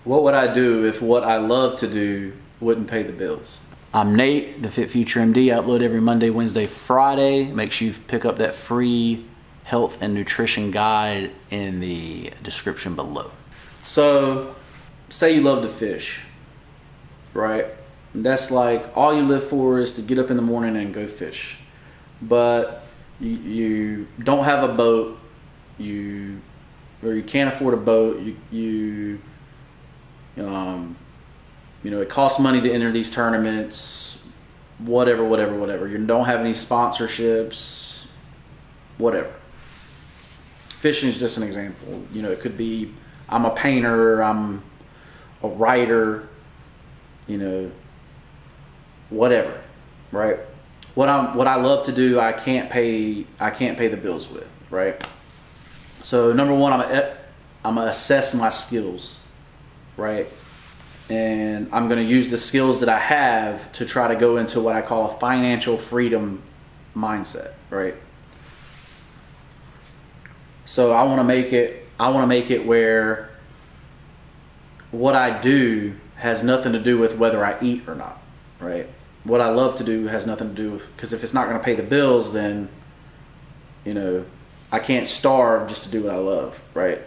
What would I do if what I love to do wouldn't pay the bills? I'm Nate, the FitFutureMD. I upload every Monday, Wednesday, Friday. Make sure you pick up that free health and nutrition guide in the description below. So, say you love to fish, right? That's like all you live for is to get up in the morning and go fish. But you don't have a boat, or you can't afford a boat, it costs money to enter these tournaments, whatever. You don't have any sponsorships, whatever. Fishing is just an example. It could be I'm a painter, I'm a writer, whatever, right? What I love to do, I can't pay the bills with, right? So number one, I'm gonna assess my skills, right? And I'm gonna use the skills that I have to try to go into what I call a financial freedom mindset, right? So I want to make it where what I do has nothing to do with whether I eat or not, right? What I love to do has nothing to do with, because if it's not going to pay the bills, then I can't starve just to do what I love, right?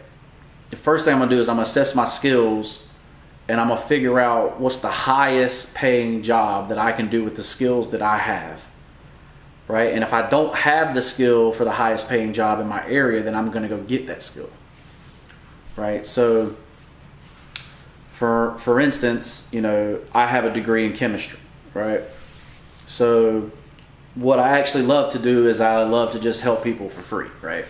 The first thing I'm gonna do is I'm gonna assess my skills, and I'm gonna figure out what's the highest paying job that I can do with the skills that I have, right? And if I don't have the skill for the highest paying job in my area, then I'm gonna go get that skill, right? So for instance, I have a degree in chemistry, right? So what I actually love to do is I love to just help people for free, right?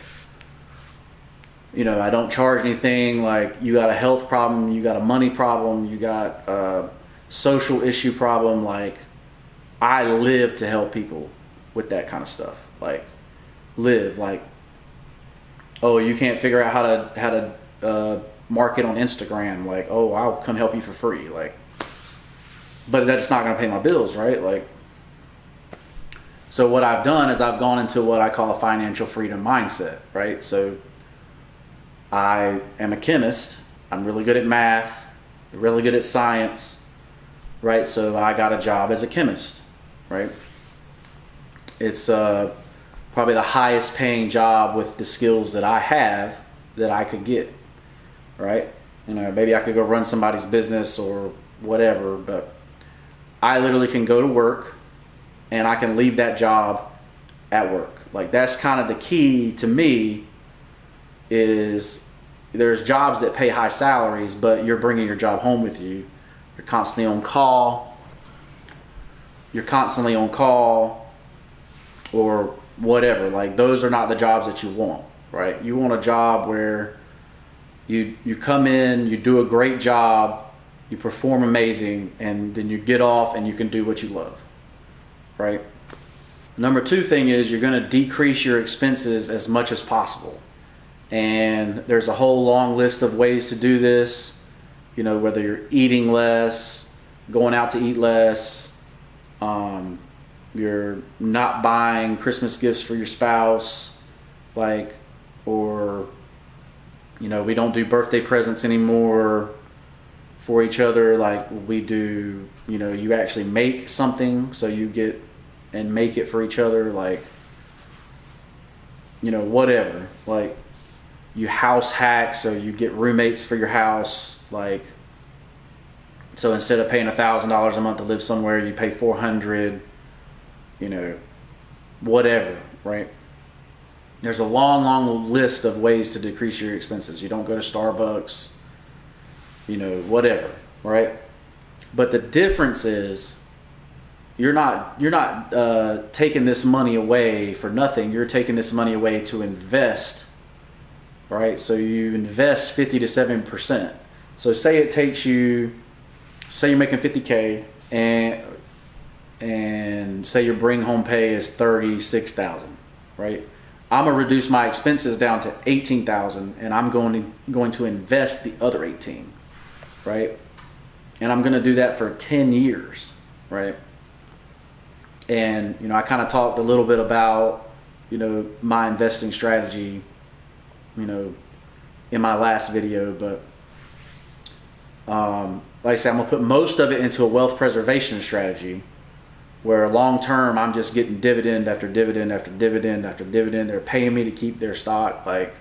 I don't charge anything. Like, you got a health problem, you got a money problem, you got a social issue problem. Like, I live to help people with that kind of stuff. Like, oh, you can't figure out how to market on Instagram. Like, oh, I'll come help you for free. Like, but that's not going to pay my bills, right? Like, so what I've done is I've gone into what I call a financial freedom mindset, right? So I am a chemist. I'm really good at math, really good at science, right? So I got a job as a chemist, right? It's probably the highest paying job with the skills that I have that I could get, right? Maybe I could go run somebody's business or whatever, but I literally can go to work and I can leave that job at work. Like, that's kind of the key to me. Is there's jobs that pay high salaries, but you're bringing your job home with you. You're constantly on call. Or whatever. Like, those are not the jobs that you want, right? You want a job where you come in, you do a great job, you perform amazing, and then you get off and you can do what you love, right? Number two thing is you're going to decrease your expenses as much as possible. And there's a whole long list of ways to do this, whether you're eating less, going out to eat less, you're not buying Christmas gifts for your spouse, or we don't do birthday presents anymore for each other like we do. You actually make something, so you get and make it for each other, whatever. Like, you house hack, so you get roommates for your house. Like, so instead of paying $1,000 a month to live somewhere, you pay $400. Whatever, right? There's a long list of ways to decrease your expenses. You don't go to Starbucks, whatever, right? But the difference is you're not taking this money away for nothing. You're taking this money away to invest, right? So you invest 50 to 7%. So say you're making $50K and say your bring home pay is $36,000, right? I'm gonna reduce my expenses down to $18,000, and I'm going to invest the other 18, right? And I'm gonna do that for 10 years, right? And I kind of talked a little bit about my investing strategy in my last video, but Like I said, I'm gonna put most of it into a wealth preservation strategy, where long term I'm just getting dividend after dividend after dividend after dividend. They're paying me to keep their stock. Like,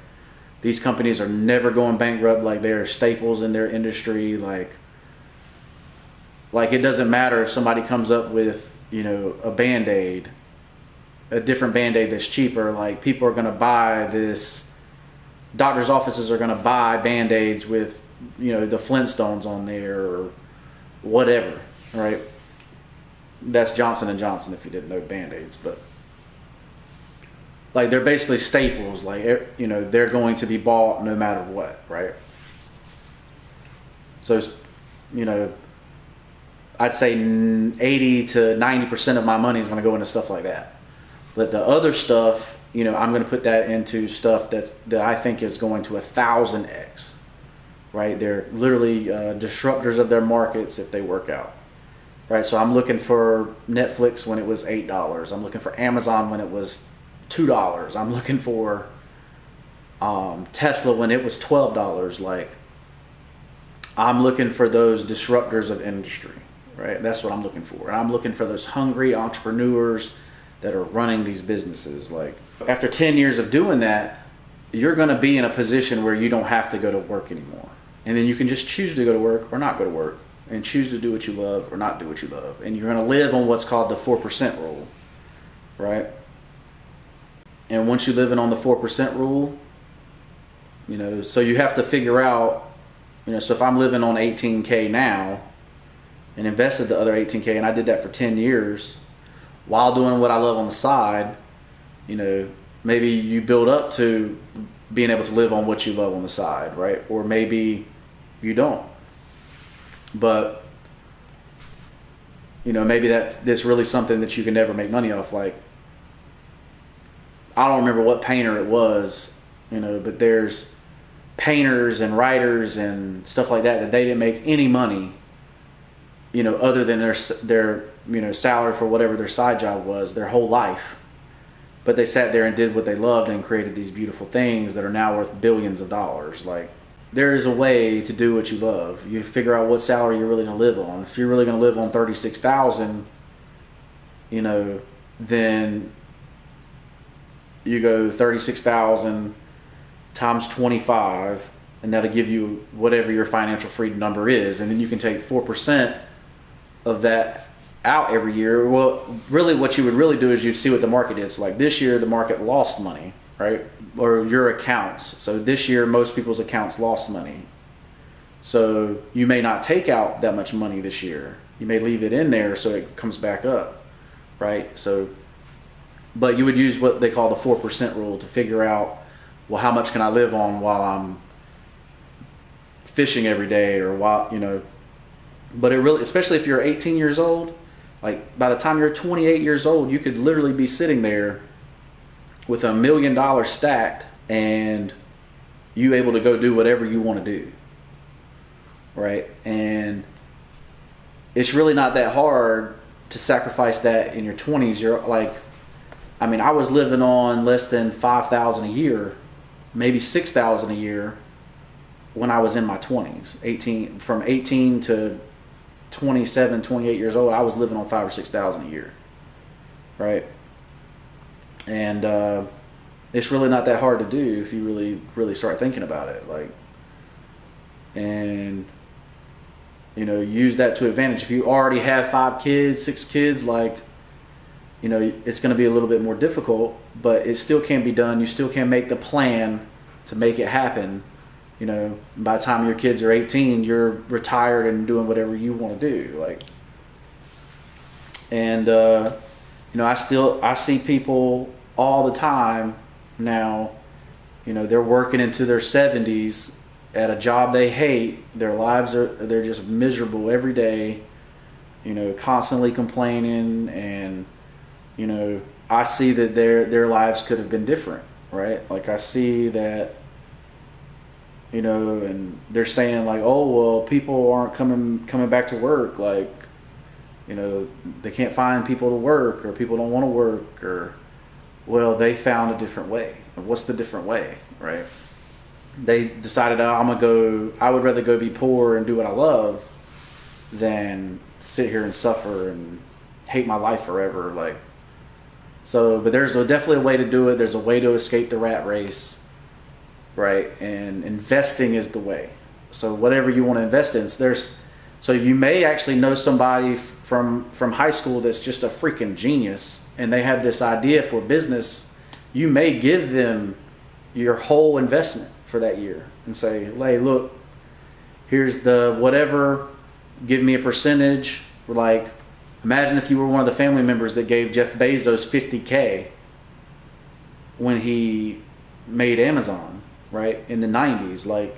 these companies are never going bankrupt. Like, they're staples in their industry. Like it doesn't matter if somebody comes up with, you know, a Band-Aid, a different Band-Aid that's cheaper. Like, people are gonna buy this. Doctors' offices are gonna buy Band-Aids with, you know, the Flintstones on there or whatever, right? That's Johnson & Johnson, if you didn't know Band-Aids. But like, they're basically staples. Like, you know, they're going to be bought no matter what, right? So, you know, I'd say 80 to 90% of my money is going to go into stuff like that. But the other stuff, you know, I'm going to put that into stuff that I think is going to 1,000x, right? They're literally disruptors of their markets if they work out, right? So I'm looking for Netflix when it was $8. I'm looking for Amazon when it was $2. I'm looking for Tesla when it was $12. Like, I'm looking for those disruptors of industry, right? That's what I'm looking for. And I'm looking for those hungry entrepreneurs that are running these businesses. Like, after 10 years of doing that, you're going to be in a position where you don't have to go to work anymore. And then you can just choose to go to work or not go to work, and choose to do what you love or not do what you love. And you're going to live on what's called the 4% rule, right? And once you're living on the 4% rule, you know, so you have to figure out, you know, so if I'm living on 18K now and invested the other 18K, and I did that for 10 years while doing what I love on the side, you know, maybe you build up to being able to live on what you love on the side, right? Or maybe you don't. But, you know, maybe that's really something that you can never make money off. Like, I don't remember what painter it was, you know, but there's painters and writers and stuff like that they didn't make any money, you know, other than their you know, salary for whatever their side job was their whole life. But they sat there and did what they loved and created these beautiful things that are now worth billions of dollars. Like, there is a way to do what you love. You figure out what salary you're really going to live on. If you're really going to live on $36,000, you know, then you go 36,000 times 25, and that'll give you whatever your financial freedom number is. And then you can take 4% of that out every year. Well, really what you would really do is you'd see what the market is. Like, this year the market lost money, right? Or your accounts. So this year most people's accounts lost money. So you may not take out that much money this year. You may leave it in there so it comes back up, right? So, but you would use what they call the 4% rule to figure out, well, how much can I live on while I'm fishing every day, or while, you know. But it really, especially if you're 18 years old, like, by the time you're 28 years old, you could literally be sitting there with $1 million stacked, and you able to go do whatever you want to do, right? And it's really not that hard to sacrifice that in your 20s. You're like, I mean, I was living on less than $5,000 a year, maybe $6,000 a year when I was in my 20s. From 18 to 27, 28 years old, I was living on $5,000 or $6,000 a year, right? And it's really not that hard to do if you really start thinking about it. Like, and, you know, use that to advantage. If you already have 5 kids, 6 kids, like, you know, it's going to be a little bit more difficult, but it still can be done. You still can make the plan to make it happen. You know, by the time your kids are 18, you're retired and doing whatever you want to do. Like, and you know, I see people all the time now. You know, they're working into their 70s at a job they hate. Their lives they're just miserable every day. You know, constantly complaining, and, you know, I see that their lives could have been different, right? Like, I see that, you know, and they're saying like, oh, well, people aren't coming back to work. Like, you know, they can't find people to work, or people don't want to work, or, well, they found a different way. What's the different way, right? they decided I would rather go be poor and do what I love than sit here and suffer and hate my life forever. Like, so, but there's definitely a way to do it. There's a way to escape the rat race, right? And investing is the way. So whatever you want to invest in, so you may actually know somebody from high school that's just a freaking genius, and they have this idea for business. You may give them your whole investment for that year and say, hey, look, here's the whatever, give me a percentage. Like, imagine if you were one of the family members that gave Jeff Bezos $50K when he made Amazon, right, in the 90s. Like,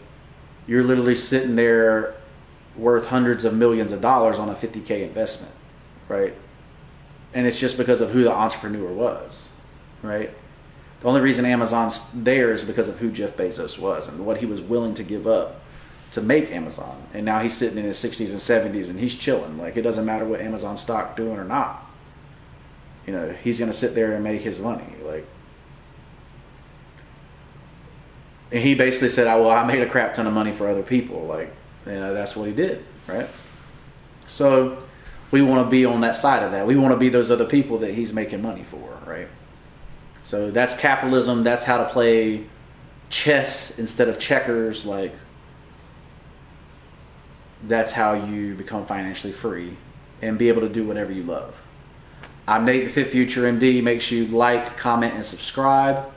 you're literally sitting there worth hundreds of millions of dollars on a $50K investment, right? And it's just because of who the entrepreneur was, right? The only reason Amazon's there is because of who Jeff Bezos was and what he was willing to give up to make Amazon. And now he's sitting in his 60s and 70s and he's chilling. Like, it doesn't matter what Amazon stock doing or not. You know, he's going to sit there and make his money. Like, and he basically said, I made a crap ton of money for other people. Like, you know, that's what he did, right? So we want to be on that side of that. We want to be those other people that he's making money for, right? So that's capitalism. That's how to play chess instead of checkers. Like, that's how you become financially free and be able to do whatever you love. I'm Nate, the Fit Future MD. Make sure you like, comment, and subscribe.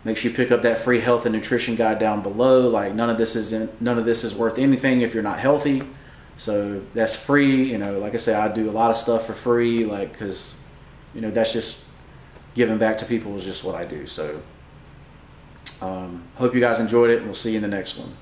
Make sure you pick up that free health and nutrition guide down below. Like, none of this is worth anything if you're not healthy. So that's free. You know, like I say, I do a lot of stuff for free, like, because, you know, that's just giving back to people is just what I do. So hope you guys enjoyed it, and we'll see you in the next one.